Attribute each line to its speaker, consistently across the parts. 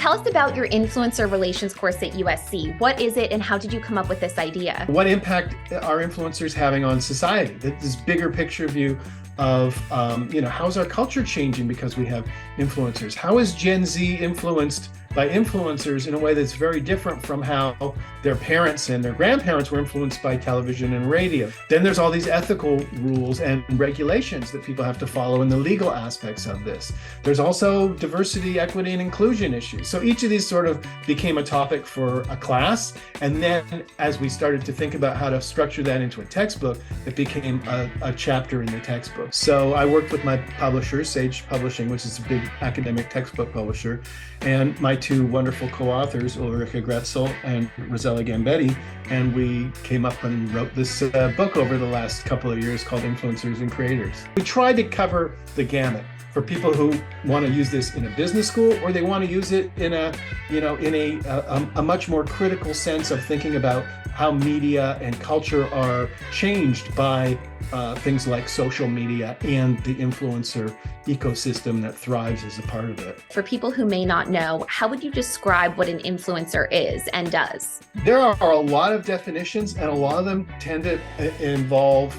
Speaker 1: tell us about your influencer relations course at USC. What is it and how did you come up with this idea?
Speaker 2: What impact are influencers having on society? This bigger picture view of, how's our culture changing because we have influencers? How is Gen Z influenced by influencers in a way that's very different from how their parents and their grandparents were influenced by television and radio? Then there's all these ethical rules and regulations that people have to follow in the legal aspects of this. There's also diversity, equity, and inclusion issues. So each of these sort of became a topic for a class. And then as we started to think about how to structure that into a textbook, it became a chapter in the textbook. So I worked with my publisher, Sage Publishing, which is a big academic textbook publisher, and my two wonderful co-authors, Ulrika Gretzel and Rosella Gambetti, and we came up and wrote this book over the last couple of years called Influencers and Creators. We tried to cover the gamut for people who want to use this in a business school, or they want to use it in a much more critical sense of thinking about how media and culture are changed by things like social media and the influencer ecosystem that thrives as a part of it.
Speaker 1: For people who may not know, how would you describe what an influencer is and does?
Speaker 2: There are a lot of definitions, and a lot of them tend to involve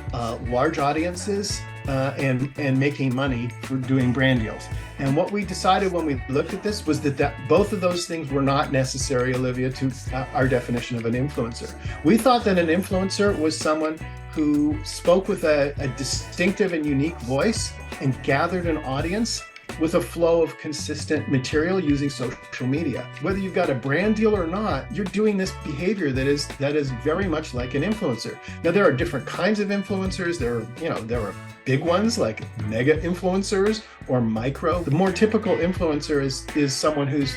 Speaker 2: large audiences and making money for doing brand deals. And what we decided when we looked at this was that both of those things were not necessary, Olivia, to our definition of an influencer. We thought that an influencer was someone who spoke with a distinctive and unique voice and gathered an audience with a flow of consistent material using social media. Whether you've got a brand deal or not, you're doing this behavior that is very much like an influencer. Now, there are different kinds of influencers. There are big ones like mega influencers or micro. The more typical influencer is someone who's,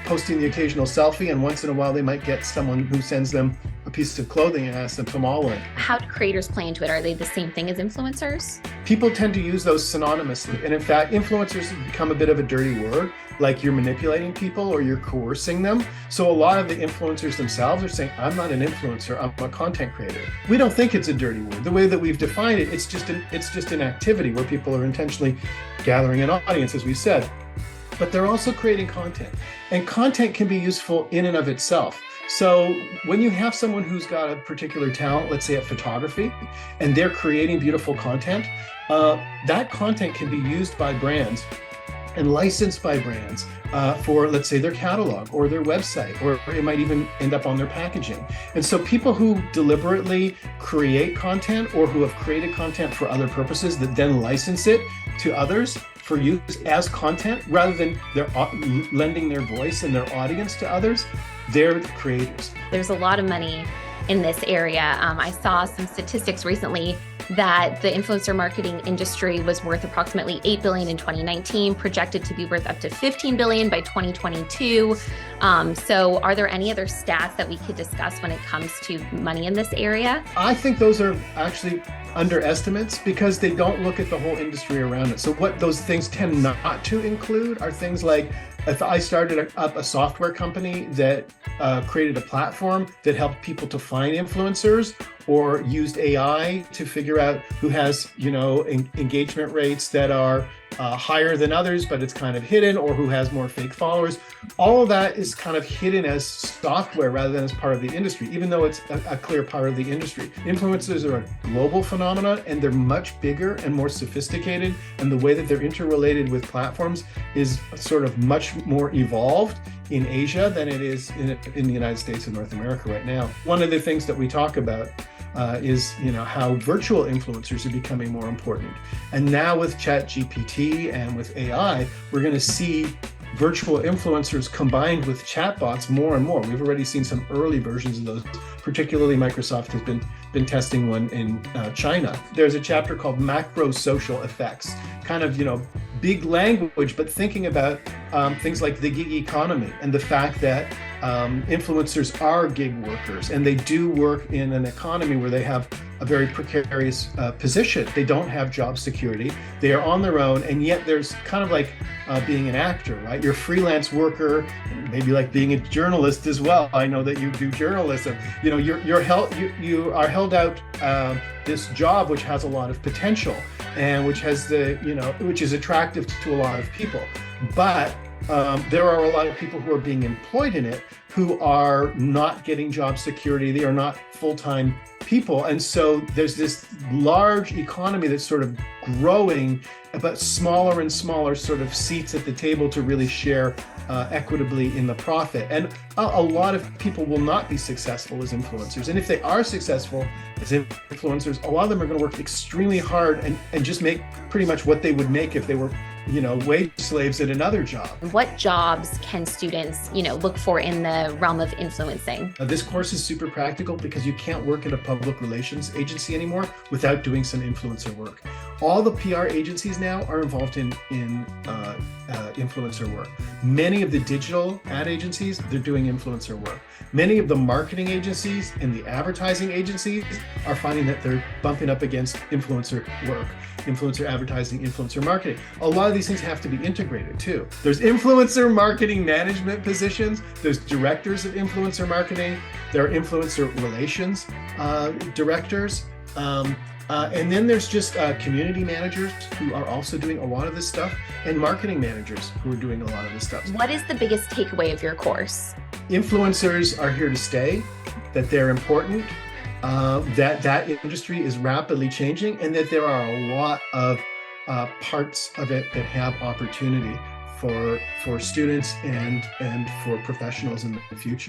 Speaker 2: posting the occasional selfie, and once in a while they might get someone who sends them a piece of clothing and asks them to model it.
Speaker 1: How do creators play into it? Are they the same thing as influencers?
Speaker 2: People tend to use those synonymously. And in fact, influencers have become a bit of a dirty word, like you're manipulating people or you're coercing them. So a lot of the influencers themselves are saying, I'm not an influencer, I'm a content creator. We don't think it's a dirty word. The way that we've defined it, it's just an activity where people are intentionally gathering an audience, as we said. But they're also creating content. And content can be useful in and of itself. So when you have someone who's got a particular talent, let's say at photography, and they're creating beautiful content, that content can be used by brands and licensed by brands for, let's say, their catalog or their website, or it might even end up on their packaging. And so people who deliberately create content or who have created content for other purposes that then license it to others for use as content, rather than lending their voice and their audience to others, they're the creators.
Speaker 1: There's a lot of money in this area. I saw some statistics recently that the influencer marketing industry was worth approximately $8 billion in 2019, projected to be worth up to $15 billion by 2022. So are there any other stats that we could discuss when it comes to money in this area?
Speaker 2: I think those are actually underestimates because they don't look at the whole industry around it. So what those things tend not to include are things like, if I started up a software company that created a platform that helped people to find influencers, or used AI to figure out who has, engagement rates that are higher than others, but it's kind of hidden, or who has more fake followers. All of that is kind of hidden as software rather than as part of the industry, even though it's a clear part of the industry. Influencers are a global phenomenon, and they're much bigger and more sophisticated, and the way that they're interrelated with platforms is sort of much more evolved in Asia than it is in the United States and North America right now. One of the things that we talk about is how virtual influencers are becoming more important. And now with ChatGPT and with AI, we're going to see virtual influencers combined with chatbots more and more. We've already seen some early versions of those. Particularly, Microsoft has been testing one in China. There's a chapter called Macro Social Effects, kind of big language, but thinking about things like the gig economy and the fact that influencers are gig workers, and they do work in an economy where they have a very precarious position. They don't have job security. They are on their own, and yet there's kind of like being an actor, right? You're a freelance worker, maybe like being a journalist as well. I know that you do journalism. You are held out this job which has a lot of potential and which has which is attractive to a lot of people. But there are a lot of people who are being employed in it who are not getting job security. They are not full-time people. And so there's this large economy that's sort of growing, but smaller and smaller sort of seats at the table to really share equitably in the profit. And a lot of people will not be successful as influencers. And if they are successful as influencers, a lot of them are going to work extremely hard and just make pretty much what they would make if they were, you know, wage slaves at another job.
Speaker 1: What jobs can students, look for in the realm of influencing?
Speaker 2: This course is super practical because you can't work in a public relations agency anymore without doing some influencer work. All the PR agencies now are involved in influencer work. Many of the digital ad agencies, they're doing influencer work. Many of the marketing agencies and the advertising agencies are finding that they're bumping up against influencer work, influencer advertising, influencer marketing. A lot of these things have to be integrated too. There's influencer marketing management positions. There's directors of influencer marketing. There are influencer relations directors. And then there's just community managers who are also doing a lot of this stuff, and marketing managers who are doing a lot of this stuff.
Speaker 1: What is the biggest takeaway of your course?
Speaker 2: Influencers are here to stay, that they're important, that industry is rapidly changing, and that there are a lot of parts of it that have opportunity for students and for professionals in the future.